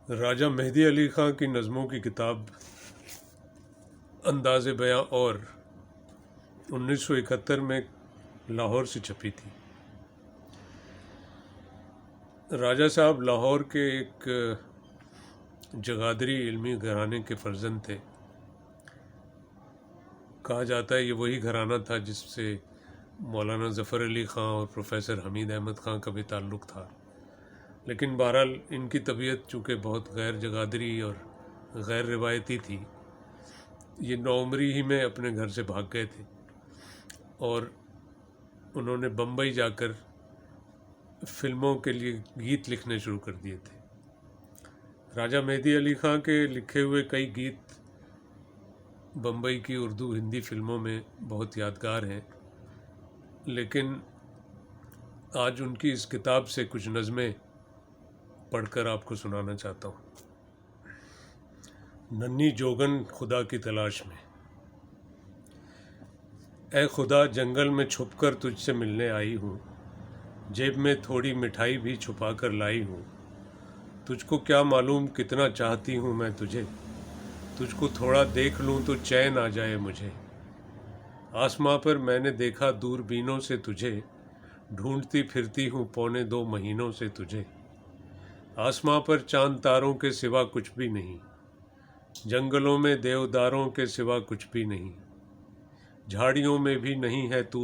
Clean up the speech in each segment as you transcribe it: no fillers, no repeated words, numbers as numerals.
راجہ مہدی علی خاں کی نظموں کی کتاب انداز بیاں اور 1971 میں لاہور سے چھپی تھی۔ راجہ صاحب لاہور کے ایک جگادری علمی گھرانے کے فرزند تھے۔ کہا جاتا ہے یہ وہی گھرانہ تھا جس سے مولانا ظفر علی خاں اور پروفیسر حمید احمد خاں کا بھی تعلق تھا، لیکن بہرحال ان کی طبیعت چونکہ بہت غیر جگادری اور غیر روایتی تھی، یہ نوعمری ہی میں اپنے گھر سے بھاگ گئے تھے اور انہوں نے بمبئی جا کر فلموں کے لیے گیت لکھنے شروع کر دیے تھے۔ راجہ مہدی علی خاں کے لکھے ہوئے کئی گیت بمبئی کی اردو ہندی فلموں میں بہت یادگار ہیں، لیکن آج ان کی اس کتاب سے کچھ نظمیں پڑھ کر آپ کو سنانا چاہتا ہوں۔ ننھی جوگن خدا کی تلاش میں۔ اے خدا، جنگل میں چھپ کر تجھ سے ملنے آئی ہوں، جیب میں تھوڑی مٹھائی بھی چھپا کر لائی ہوں۔ تجھ کو کیا معلوم کتنا چاہتی ہوں میں تجھے، تجھ کو تھوڑا دیکھ لوں تو چین آ جائے مجھے۔ آسماں پر میں نے دیکھا دوربینوں سے تجھے، ڈھونڈتی پھرتی ہوں 1.25 مہینوں سے تجھے۔ آسماں پر چاند تاروں کے سوا کچھ بھی نہیں، جنگلوں میں دیوداروں کے سوا کچھ بھی نہیں۔ جھاڑیوں میں بھی نہیں ہے تو،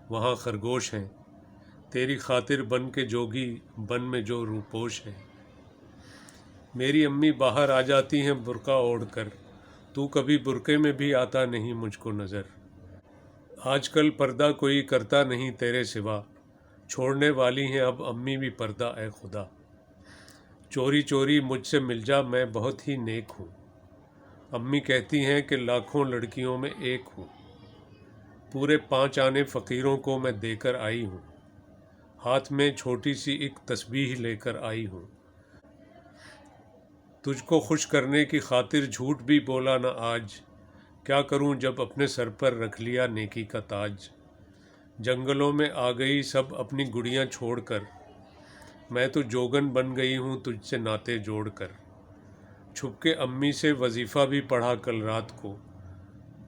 وہاں خرگوش ہیں، تیری خاطر بن کے جوگی بن میں جو روپوش ہے۔ میری امی باہر آ جاتی ہیں برقع اوڑھ کر، تو کبھی برقعے میں بھی آتا نہیں مجھ کو نظر۔ آج کل پردہ کوئی کرتا نہیں تیرے سوا، چھوڑنے والی ہیں اب امی بھی پردہ اے خدا۔ چوری چوری مجھ سے مل جا، میں بہت ہی نیک ہوں، امی کہتی ہیں کہ لاکھوں لڑکیوں میں ایک ہوں۔ پورے 5 آنے فقیروں کو میں دے کر آئی ہوں، ہاتھ میں چھوٹی سی ایک تسبیح لے کر آئی ہوں۔ تجھ کو خوش کرنے کی خاطر جھوٹ بھی بولا نہ آج، کیا کروں جب اپنے سر پر رکھ لیا نیکی کا تاج۔ جنگلوں میں آ گئی سب اپنی گڑیاں چھوڑ کر، میں تو جوگن بن گئی ہوں تجھ سے ناطے جوڑ کر۔ چھپ کے امی سے وظیفہ بھی پڑھا کل رات کو،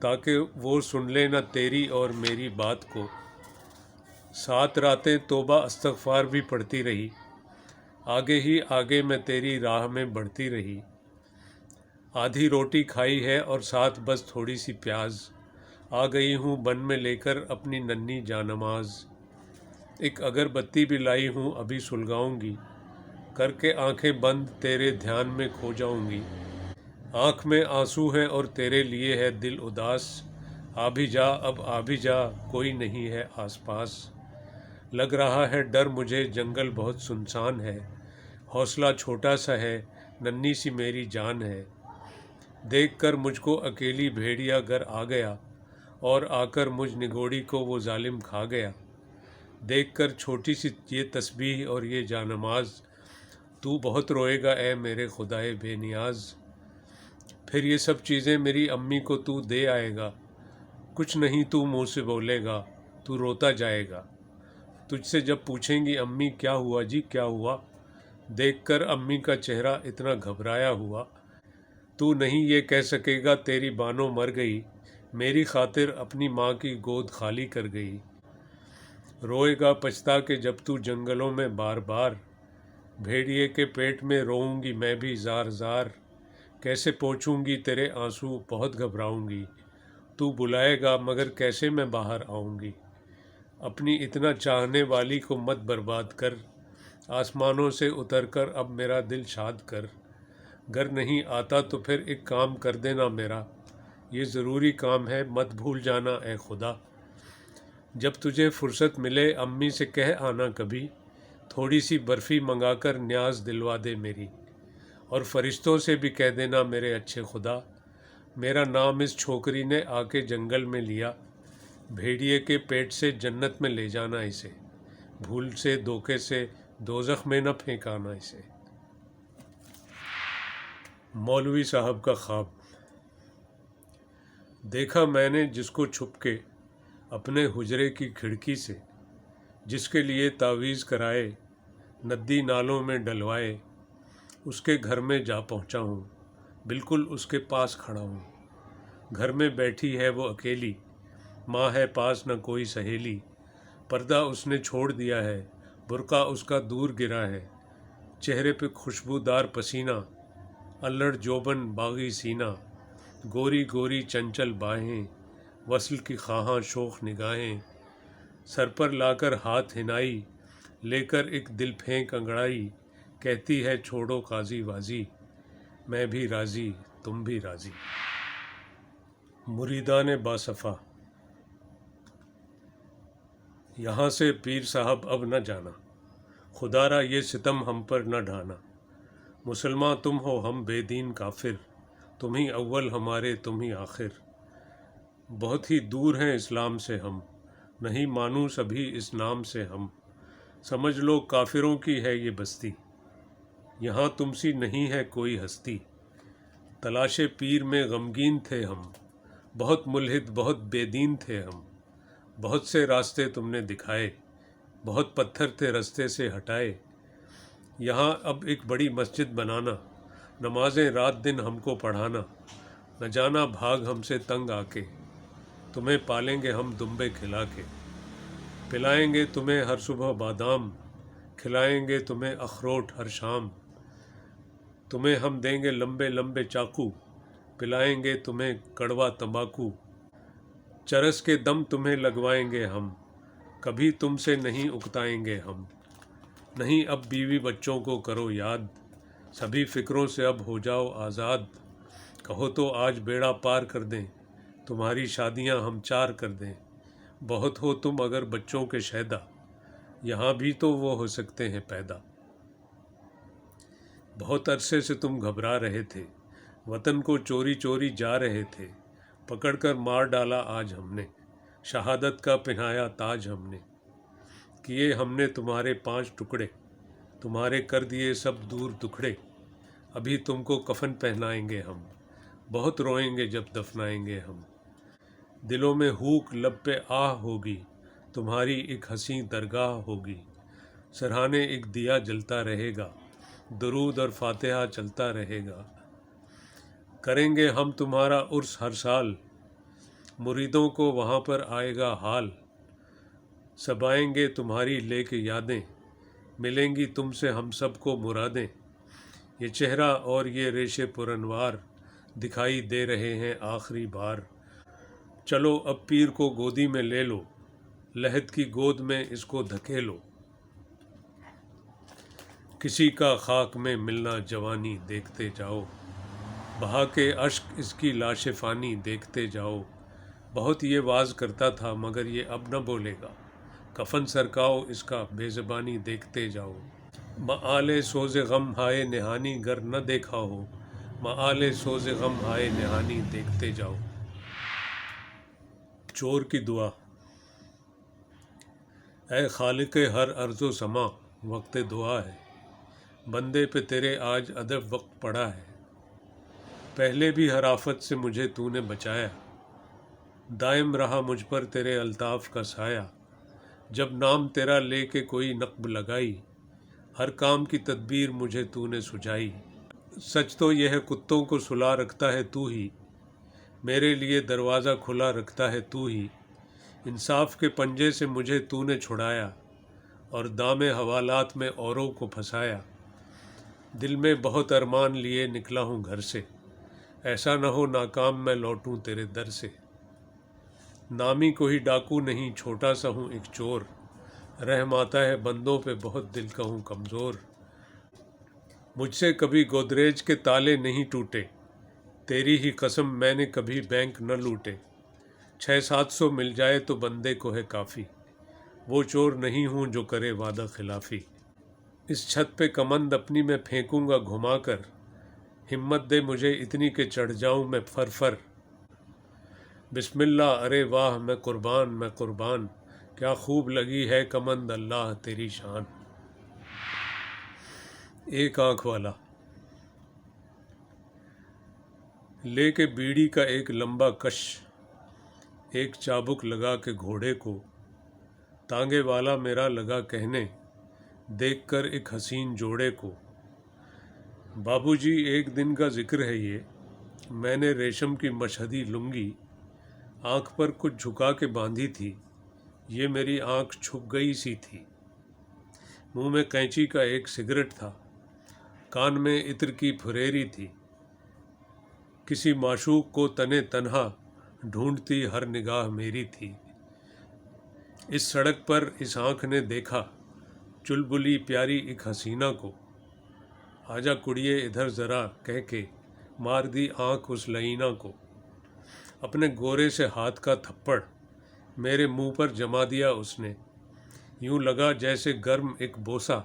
تاکہ وہ سن لے نہ تیری اور میری بات کو۔ 7 راتیں توبہ استغفار بھی پڑھتی رہی، آگے ہی آگے میں تیری راہ میں بڑھتی رہی۔ آدھی روٹی کھائی ہے اور ساتھ بس تھوڑی سی پیاز، آ گئی ہوں بن میں لے کر اپنی ننھی جانماز۔ ایک اگربتی بھی لائی ہوں ابھی سلگاؤں گی، کر کے آنکھیں بند تیرے دھیان میں کھو جاؤں گی۔ آنکھ میں آنسو ہیں اور تیرے لیے ہے دل اداس، آ بھی جا اب آ بھی جا کوئی نہیں ہے آس پاس۔ لگ رہا ہے ڈر مجھے جنگل بہت سنسان ہے، حوصلہ چھوٹا سا ہے ننھی سی میری جان ہے۔ دیکھ کر مجھ کو اکیلی بھیڑیا گر آ گیا، اور آ کر مجھ نگوڑی کو وہ ظالم کھا گیا۔ دیکھ کر چھوٹی سی یہ تسبیح اور یہ جانماز، تو بہت روئے گا اے میرے خدائے بے نیاز۔ پھر یہ سب چیزیں میری امی کو تو دے آئے گا، کچھ نہیں تو منہ سے بولے گا، تو روتا جائے گا۔ تجھ سے جب پوچھیں گی امی کیا ہوا جی کیا ہوا، دیکھ کر امی کا چہرہ اتنا گھبرایا ہوا، تو نہیں یہ کہہ سکے گا تیری بانو مر گئی، میری خاطر اپنی ماں کی گود خالی کر گئی۔ روئے گا پچھتا کے جب تو جنگلوں میں بار بار، بھیڑیے کے پیٹ میں روؤں گی میں بھی زار زار۔ کیسے پوچھوں گی تیرے آنسو بہت گھبراؤں گی، تو بلائے گا مگر کیسے میں باہر آؤں گی۔ اپنی اتنا چاہنے والی کو مت برباد کر، آسمانوں سے اتر کر اب میرا دل شاد کر۔ گر نہیں آتا تو پھر ایک کام کر دینا میرا، یہ ضروری کام ہے مت بھول جانا اے خدا۔ جب تجھے فرصت ملے امی سے کہہ آنا کبھی، تھوڑی سی برفی منگا کر نیاز دلوا دے میری۔ اور فرشتوں سے بھی کہہ دینا میرے اچھے خدا، میرا نام اس چھوکری نے آ کے جنگل میں لیا، بھیڑیے کے پیٹ سے جنت میں لے جانا اسے، بھول سے دھوکے سے دوزخ میں نہ پھینکانا اسے۔ مولوی صاحب کا خواب۔ دیکھا میں نے جس کو چھپ کے اپنے حجرے کی کھڑکی سے، جس کے لیے تعویذ کرائے ندی نالوں میں ڈلوائے، اس کے گھر میں جا پہنچا ہوں، بالکل اس کے پاس کھڑا ہوں۔ گھر میں بیٹھی ہے وہ اکیلی، ماں ہے پاس نہ کوئی سہیلی۔ پردہ اس نے چھوڑ دیا ہے، برقع اس کا دور گرا ہے۔ چہرے پہ خوشبودار پسینہ، الڑ جوبن باغی سینہ۔ گوری گوری چنچل باہیں، وصل کی خواہاں شوخ نگاہیں۔ سر پر لا کر ہاتھ ہنائی، لے کر ایک دل پھینک انگڑائی۔ کہتی ہے چھوڑو قاضی بازی، میں بھی راضی تم بھی راضی۔ مریدان باصفا۔ یہاں سے پیر صاحب اب نہ جانا، خدا را یہ ستم ہم پر نہ ڈھانا۔ مسلماں تم ہو ہم بے دین کافر، تم ہی اول ہمارے تم ہی آخر۔ بہت ہی دور ہیں اسلام سے ہم، نہیں مانوس ابھی اس نام سے ہم۔ سمجھ لو کافروں کی ہے یہ بستی، یہاں تم سی نہیں ہے کوئی ہستی۔ تلاش پیر میں غمگین تھے ہم، بہت ملحد بہت بے دین تھے ہم۔ بہت سے راستے تم نے دکھائے، بہت پتھر تھے رستے سے ہٹائے۔ یہاں اب ایک بڑی مسجد بنانا، نمازیں رات دن ہم کو پڑھانا۔ نہ جانا بھاگ ہم سے تنگ آ کے، تمہیں پالیں گے ہم دمبے کھلا کے۔ پلائیں گے تمہیں ہر صبح بادام، کھلائیں گے تمہیں اخروٹ ہر شام۔ تمہیں ہم دیں گے لمبے لمبے چاقو، پلائیں گے تمہیں کڑوا تمباکو۔ چرس کے دم تمہیں لگوائیں گے ہم، کبھی تم سے نہیں اکتائیں گے ہم۔ نہیں اب بیوی بچوں کو کرو یاد، سبھی فکروں سے اب ہو جاؤ آزاد۔ کہو تو آج بیڑا پار کر دیں، تمہاری شادیاں ہم 4 کر دیں۔ بہت ہو تم اگر بچوں کے شیدا، یہاں بھی تو وہ ہو سکتے ہیں پیدا۔ بہت عرصے سے تم گھبرا رہے تھے، وطن کو چوری چوری جا رہے تھے۔ پکڑ کر مار ڈالا آج ہم نے، شہادت کا پہنایا تاج ہم نے۔ کیے ہم نے تمہارے 5 ٹکڑے، تمہارے کر دیے سب دور دکھڑے۔ ابھی تم کو کفن پہنائیں گے ہم، بہت روئیں گے جب دفنائیں گے ہم۔ دلوں میں ہوک لب پہ آہ ہوگی، تمہاری ایک حسین درگاہ ہوگی۔ سرہانے ایک دیا جلتا رہے گا، درود اور فاتحہ چلتا رہے گا۔ کریں گے ہم تمہارا عرس ہر سال، مریدوں کو وہاں پر آئے گا حال۔ سب آئیں گے تمہاری لے کے یادیں، ملیں گی تم سے ہم سب کو مرادیں۔ یہ چہرہ اور یہ ریش پرانوار، دکھائی دے رہے ہیں آخری بار۔ چلو اب پیر کو گودی میں لے لو، لحد کی گود میں اس کو دھکیلو۔ کسی کا خاک میں ملنا جوانی دیکھتے جاؤ، بہا کے اشک اس کی لاش فانی دیکھتے جاؤ۔ بہت یہ واز کرتا تھا مگر یہ اب نہ بولے گا، کفن سرکاؤ اس کا بے زبانی دیکھتے جاؤ۔ مآل سوز غم ہائے نہانی گر نہ دیکھا ہو، مآل سوز غم ہائے نہانی دیکھتے جاؤ۔ چور کی دعا۔ اے خالق ہر ارض و سما، وقت دعا ہے، بندے پہ تیرے آج ادب وقت پڑا ہے۔ پہلے بھی ہر آفت سے مجھے تو نے بچایا، دائم رہا مجھ پر تیرے الطاف کا سایہ۔ جب نام تیرا لے کے کوئی نقب لگائی، ہر کام کی تدبیر مجھے تو نے سجائی۔ سچ تو یہ ہے کتوں کو سلا رکھتا ہے تو ہی، میرے لیے دروازہ کھلا رکھتا ہے تو ہی۔ انصاف کے پنجے سے مجھے تو نے چھڑایا، اور دام حوالات میں اوروں کو پھنسایا۔ دل میں بہت ارمان لیے نکلا ہوں گھر سے، ایسا نہ ہو ناکام میں لوٹوں تیرے در سے۔ نامی کوئی ڈاکو نہیں چھوٹا سا ہوں ایک چور، رحم آتا ہے بندوں پہ بہت دل کا ہوں کمزور۔ مجھ سے کبھی گودریج کے تالے نہیں ٹوٹے، تیری ہی قسم میں نے کبھی بینک نہ لوٹے۔ 600-700 مل جائے تو بندے کو ہے کافی، وہ چور نہیں ہوں جو کرے وعدہ خلافی۔ اس چھت پہ کمند اپنی میں پھینکوں گا گھما کر، ہمت دے مجھے اتنی کہ چڑھ جاؤں میں فر فر۔ بسم اللہ ارے واہ میں قربان، کیا خوب لگی ہے کمند اللہ تیری شان۔ ایک آنکھ والا۔ لے کے بیڑی کا ایک لمبا کش، ایک چابک لگا کے گھوڑے کو، تانگے والا میرا لگا کہنے، دیکھ کر ایک حسین جوڑے کو۔ बाबूजी, एक दिन का जिक्र है ये। मैंने रेशम की मशहदी लुंगी आँख पर कुछ झुका के बांधी थी। ये मेरी आँख छुप गई सी थी। मुंह में कैंची का एक सिगरेट था। कान में इत्र की फुरेरी थी। किसी माशूक को तने तन्हा ढूंढती हर निगाह मेरी थी। इस सड़क पर इस आँख ने देखा चुलबुली प्यारी एक हसीना को। आजा कुड़िए इधर ज़रा कह के मार दी आँख उस लईना को। अपने गोरे से हाथ का थप्पड़ मेरे मुंह पर जमा दिया उसने। यूं लगा जैसे गर्म एक बोसा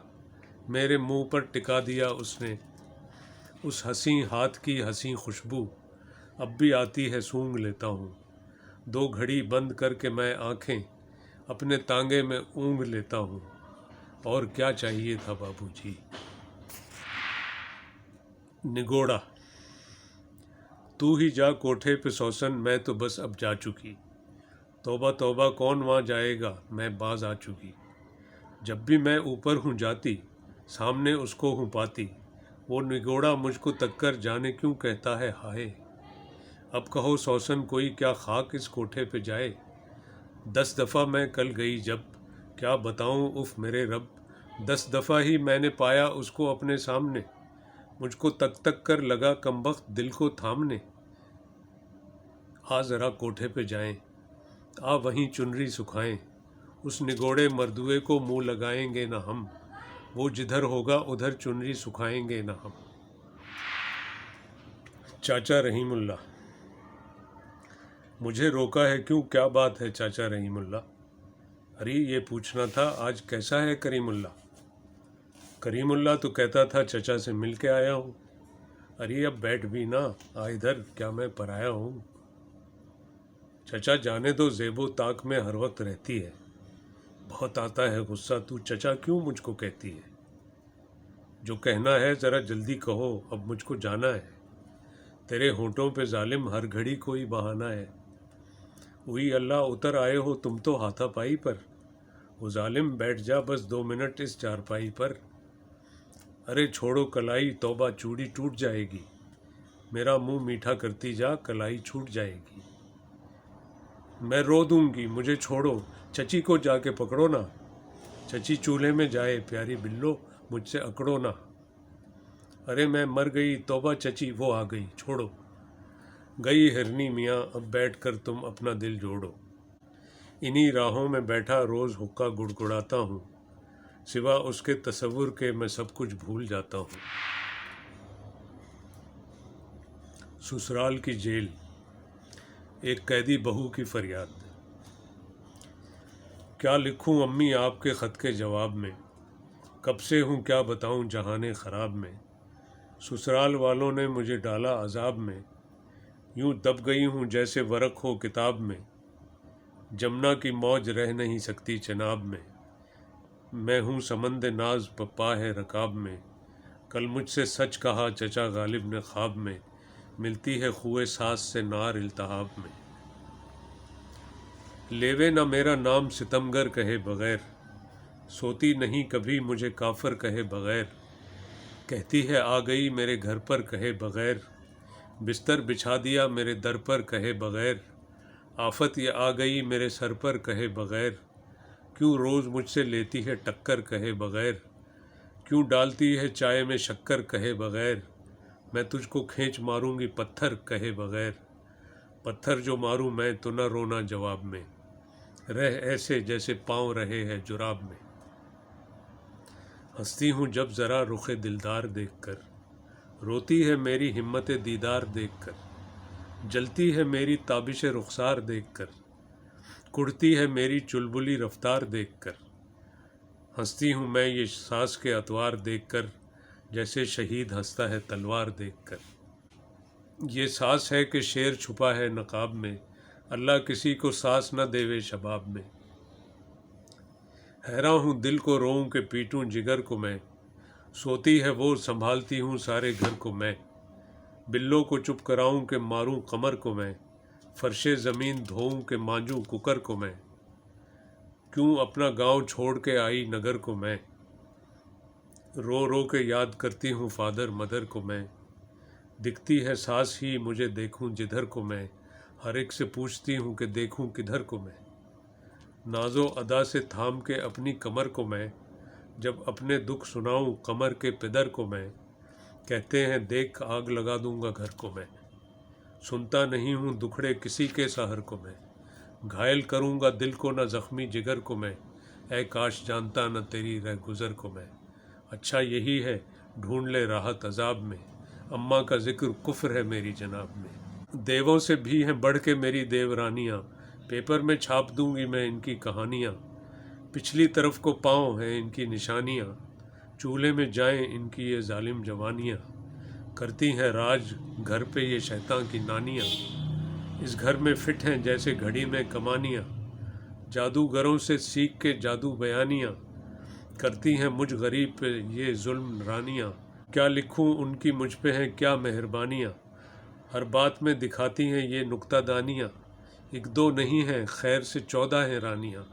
मेरे मुंह पर टिका दिया उसने। उस हंसी हाथ की हंसी खुशबू अब भी आती है, सूंघ लेता हूँ। दो घड़ी बंद करके मैं आँखें अपने तांगे में ऊँघ लेता हूँ। और क्या चाहिए था बाबूजी। निगोड़ा। तू ही जा कोठे पे सौसन, मैं तो बस अब जा चुकी। तौबा तौबा कौन वहाँ जाएगा, मैं बाज आ चुकी। जब भी मैं ऊपर हूँ जाती, सामने उसको हूँ पाती। वो निगोड़ा मुझको तक्कर जाने क्यों कहता है हाय। अब कहो सौसन कोई क्या खाक इस कोठे पे जाए। 10 दफ़ा मैं कल गई जब, क्या बताऊँ उफ मेरे रब। 10 दफ़ा ही मैंने पाया उसको अपने सामने। मुझको तक तक कर लगा कमबख्त दिल को थामने। आ ज़रा कोठे पे जाएं, आ वहीं चुनरी सुखाएं। उस निगोड़े मर्दुए को मुँह लगाएंगे ना हम। वो जिधर होगा उधर चुनरी सुखाएंगे ना हम। चाचा रहीमुल्ला। मुझे रोका है क्यों, क्या बात है चाचा रहीमुल्ला। अरे ये पूछना था आज कैसा है करीमुल्ला। करीमुल्ला तो कहता था चचा से मिल के आया हूँ। अरे अब बैठ भी ना, आ इधर, क्या मैं पराया हूँ। चचा जाने दो, ज़ेबो ताक में हर वक्त रहती है। बहुत आता है गुस्सा, तू चचा क्यों मुझको कहती है। जो कहना है ज़रा जल्दी कहो, अब मुझको जाना है। तेरे होंठों पे जालिम हर घड़ी कोई बहाना है। वही अल्लाह उतर आए हो तुम तो हाथापाई पर। वो जालिम बैठ जा बस 2 मिनट इस चारपाई पर। अरे छोड़ो कलाई, तौबा चूड़ी टूट जाएगी। मेरा मुंह मीठा करती जा, कलाई छूट जाएगी। मैं रो दूंगी, मुझे छोड़ो, चची को जाके पकड़ो ना। चची चूल्हे में जाए, प्यारी बिल्लो मुझसे अकड़ो ना। अरे मैं मर गई, तौबा चची वो आ गई, छोड़ो। गई हिरनी मियाँ, अब बैठ कर तुम अपना दिल जोड़ो। इन्हीं राहों में बैठा रोज़ हुक्का गुड़गुड़ाता हूँ। सिवा उसके तसव्वुर के मैं सब कुछ भूल जाता हूँ। ससुराल की जेल। एक कैदी बहू की फरियाद। क्या लिखूं अम्मी आपके ख़त के जवाब में। कब से हूँ क्या बताऊँ जहाने ख़राब में। ससुराल वालों ने मुझे डाला अजाब में। यूँ दब गई हूँ जैसे वरक़ हो किताब में। जमुना की मौज रह नहीं सकती चनाब में। मैं हूँ समंद नाज पप्पा है रकाब में। कल मुझसे सच कहा चचा गालिब ने ख्वाब में। मिलती है खुए सास से नार इल्तहाब में। लेवे न मेरा नाम सितमगर कहे बग़ैर। सोती नहीं कभी मुझे काफर कहे बग़ैर। कहती है आ गई मेरे घर पर कहे बग़ैर। बिस्तर बिछा दिया मेरे दर पर कहे बग़ैर। आफत ये आ गई मेरे सर पर कहे बग़ैर। क्यों रोज़ मुझसे लेती है टक्कर कहे बग़ैर। क्यों डालती है चाय में शक्कर कहे बग़ैर। मैं तुझको खींच मारूंगी पत्थर कहे बग़ैर। पत्थर जो मारूं मैं तो न रोना जवाब में। रह ऐसे जैसे पाँव रहे हैं जुराब में। हंसती हूँ जब ज़रा रुख़ दिलदार देख कर। रोती है मेरी हिम्मत दीदार देख कर। जलती है मेरी ताबिश रुखसार देख कर। कुढ़ती है मेरी चुलबुली रफ्तार देख कर। हंसती हूँ मैं ये सांस के अतवार देख कर। जैसे शहीद हंसता है तलवार देख कर। ये सांस है कि शेर छुपा है नकाब में। अल्लाह किसी को सांस न देवे शबाब में। हैरान हूँ दिल को रोऊं कि पीटूं जिगर को मैं। सोती है वो संभालती हूँ सारे घर को मैं। बिल्लो को चुप कराऊं कि मारूं कमर को मैं। फर्शे ज़मीन धोऊं कि मांजूं कुकर को मैं। क्यों अपना गांव छोड़ के आई नगर को मैं। रो रो के याद करती हूँ फादर मदर को मैं, दिखती है सास ही मुझे देखूँ जिधर को मैं, हर एक से पूछती हूँ कि देखूँ किधर को मैं। नाजो अदा से थाम के अपनी कमर को मैं, जब अपने दुख सुनाऊँ कमर के पिदर को मैं, कहते हैं देख आग लगा दूंगा घर को मैं। सुनता नहीं हूँ दुखड़े किसी के सहर को मैं, घायल करूँगा दिल को न ज़ख्मी जिगर को मैं, ऐ काश जानता न तेरी रह गुज़र को मैं। अच्छा यही है ढूंढ ले राहत अजाब में, अम्मा का जिक्र कुफ्र है मेरी जनाब में। देवों से भी हैं बढ़ के मेरी देवरानियाँ, पेपर में छाप दूंगी मैं इनकी कहानियाँ। पिछली तरफ को पाँव हैं इनकी निशानियाँ, चूल्हे में जाएं इनकी ये जालिम जवानियाँ। करती हैं राज घर पे ये शैतान की नानियाँ, इस घर में फिट हैं जैसे घड़ी में कमानियाँ। जादूगरों से सीख के जादू बयानियाँ, करती हैं मुझ गरीब पे ये जुल्म रानियाँ। क्या लिखूं उनकी मुझ पे हैं क्या मेहरबानियाँ, हर बात में दिखाती हैं ये नुक्ता दानियाँ। एक दो नहीं हैं खैर से 14 हैं रानियाँ,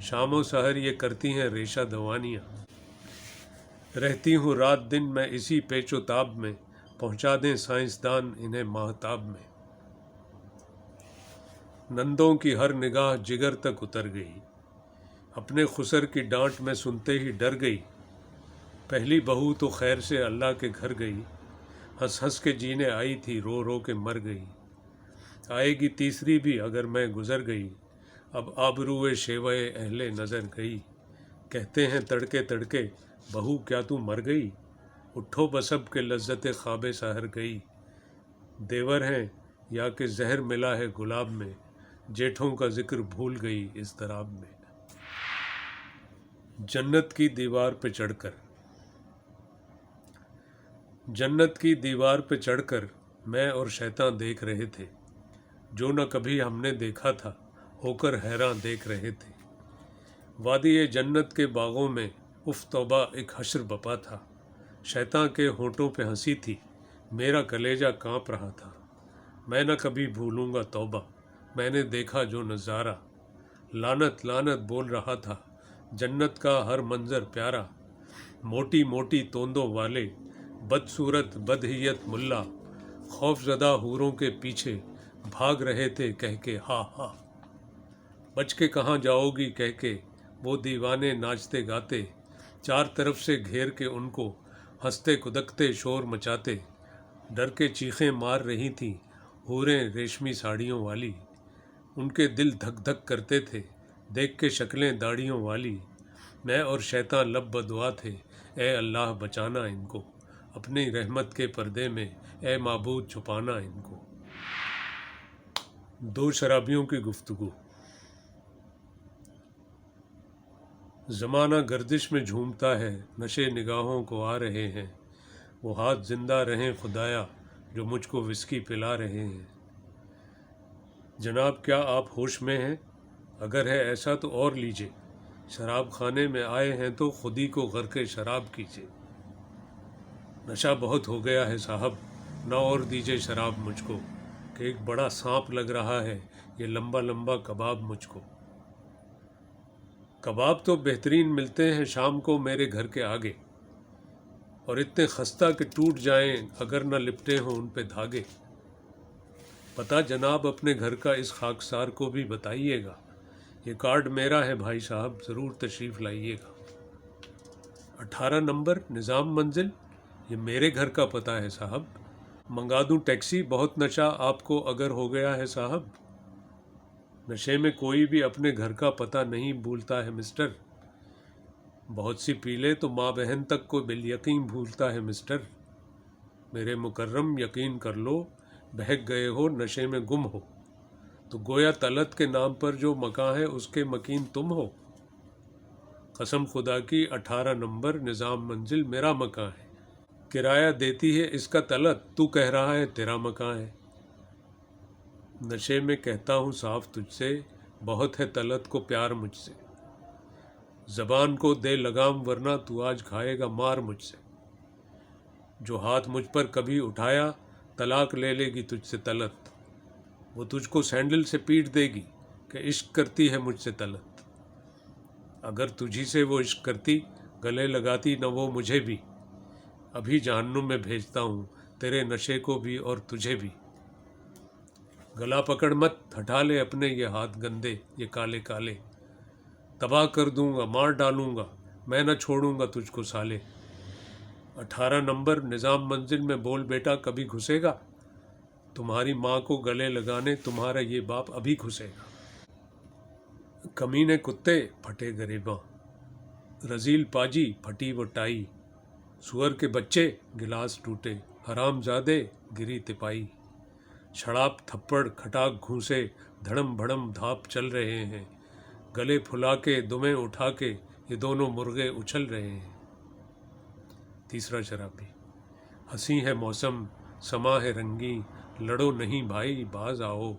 शामो सहर ये करती हैं रेशा दवानियाँ। रहती हूँ रात दिन मैं इसी पेचो ताब में, पहुँचा दें साइंसदान इन्हें माहताब में। नंदों की हर निगाह जिगर तक उतर गई, अपने खुसर की डांट में सुनते ही डर गई। पहली बहू तो खैर से अल्लाह के घर गई, हंस हंस के जीने आई थी रो रो के मर गई। आएगी तीसरी भी अगर मैं गुज़र गई, अब आबरूए शेवे अहले नज़र गई। कहते हैं तड़के तड़के बहू क्या तू मर गई, उठो बसब के लज्जत ख्वाबे सहर गई। देवर हैं या कि जहर मिला है गुलाब में, जेठों का जिक्र भूल गई इस दराब में। जन्नत की दीवार पे चढ़कर, जन्नत की दीवार पे चढ़कर मैं और शैतान देख रहे थे, जो न कभी हमने देखा था होकर हैरान देख रहे थे। वादी जन्नत के बागों में उफ तौबा एक हश्र बपा था, शैतान के होंठों पे हंसी थी, मेरा कलेजा कांप रहा था। मैं न कभी भूलूंगा तौबा, मैंने देखा जो नज़ारा, लानत लानत बोल रहा था जन्नत का हर मंज़र प्यारा। मोटी मोटी तोंदों वाले बदसूरत बदहियत मुल्ला, खौफजदा हूरों के पीछे भाग रहे थे कह के हा हा। बच के कहाँ जाओगी कह के वो दीवाने नाचते गाते, चार तरफ से घेर के उनको हंसते कुदकते शोर मचाते। डर के चीखें मार रही थीं हूरें रेशमी साड़ियों वाली, उनके दिल धक धक करते थे देख के शक्लें दाढ़ियों वाली। मैं और शैतान लब बदुआ थे ए अल्लाह बचाना इनको, अपनी रहमत के पर्दे में ए माबूद छुपाना इनको। दो शराबियों की गुफ्तगू। ज़माना गर्दिश में झूमता है, नशे निगाहों को आ रहे हैं, वो हाथ जिंदा रहें खुदाया जो मुझको विस्की पिला रहे हैं। जनाब क्या आप होश में हैं? अगर है ऐसा तो और लीजिए, शराब खाने में आए हैं तो खुद ही को गर्क शराब कीजिए। नशा बहुत हो गया है साहब, न और दीजिए शराब मुझको, कि एक बड़ा सांप लग रहा है ये लंबा लंबा कबाब मुझको। कबाब तो बेहतरीन मिलते हैं शाम को मेरे घर के आगे, और इतने खस्ता कि टूट जाएं अगर न लिपटे हों उन पे धागे। पता जनाब अपने घर का इस खाकसार को भी बताइएगा, ये कार्ड मेरा है भाई साहब, ज़रूर तशरीफ़ लाइएगा। 18 नंबर निज़ाम मंजिल, ये मेरे घर का पता है साहब, मंगा दूँ टैक्सी, बहुत नशा आपको अगर हो गया है साहब। नशे में कोई भी अपने घर का पता नहीं भूलता है मिस्टर, बहुत सी पीले तो माँ बहन तक को बिल यकीन भूलता है मिस्टर। मेरे मुकर्रम यकीन कर लो, बहक गए हो नशे में गुम हो, तो गोया तलत के नाम पर जो मकान है उसके मकीन तुम हो। कसम खुदा की 18 नंबर निज़ाम मंजिल मेरा मकान है, किराया देती है इसका तलत, तू कह रहा है तेरा मकान है। नशे में कहता हूँ साफ तुझसे, बहुत है तलत को प्यार मुझसे, ज़बान को दे लगाम वरना तू आज खाएगा मार मुझसे। जो हाथ मुझ पर कभी उठाया तलाक ले लेगी तुझसे तलत, वो तुझको सैंडल से पीट देगी कि इश्क करती है मुझसे तलत। अगर तुझी से वो इश्क करती गले लगाती न वो मुझे भी, अभी जहन्नुम में भेजता हूँ तेरे नशे को भी और तुझे भी। गला पकड़ मत, हटा ले अपने ये हाथ गंदे, ये काले काले, तबाह कर दूंगा, मार डालूंगा, मैं न छोड़ूंगा तुझको साले। 18 नंबर निज़ाम मंजिल में, बोल बेटा कभी घुसेगा, तुम्हारी माँ को गले लगाने तुम्हारा ये बाप अभी घुसेगा। कमीने कुत्ते, फटे गरीबां, रजील पाजी, फटी वो टाई, सुअर के बच्चे, गिलास टूटे, हरामजादे, गिरी तिपाई। शराब थप्पड़ खटाक घूंसे, धड़म भड़म धाप चल रहे हैं, गले फुला के दुमें उठा के ये दोनों मुर्गे उछल रहे हैं। तीसरा शराबी, हंसी है मौसम, समा है रंगी, लड़ो नहीं भाई बाज आओ।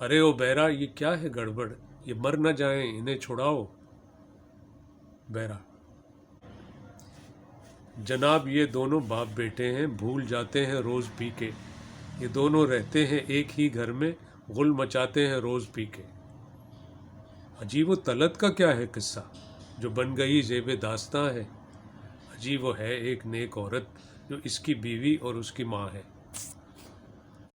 अरे ओ बैरा, ये क्या है गड़बड़, ये मर न जाएं, इन्हें छुड़ाओ। बैरा, जनाब ये दोनों बाप बेटे हैं, भूल जाते हैं रोज़ पी के, ये दोनों रहते हैं एक ही घर में, गुल मचाते हैं रोज़ पी के। अजीब व तलत का क्या है किस्सा, जो बन गई ज़ेबे दास्तां है, अजीब वो है एक नेक औरत जो इसकी बीवी और उसकी माँ है।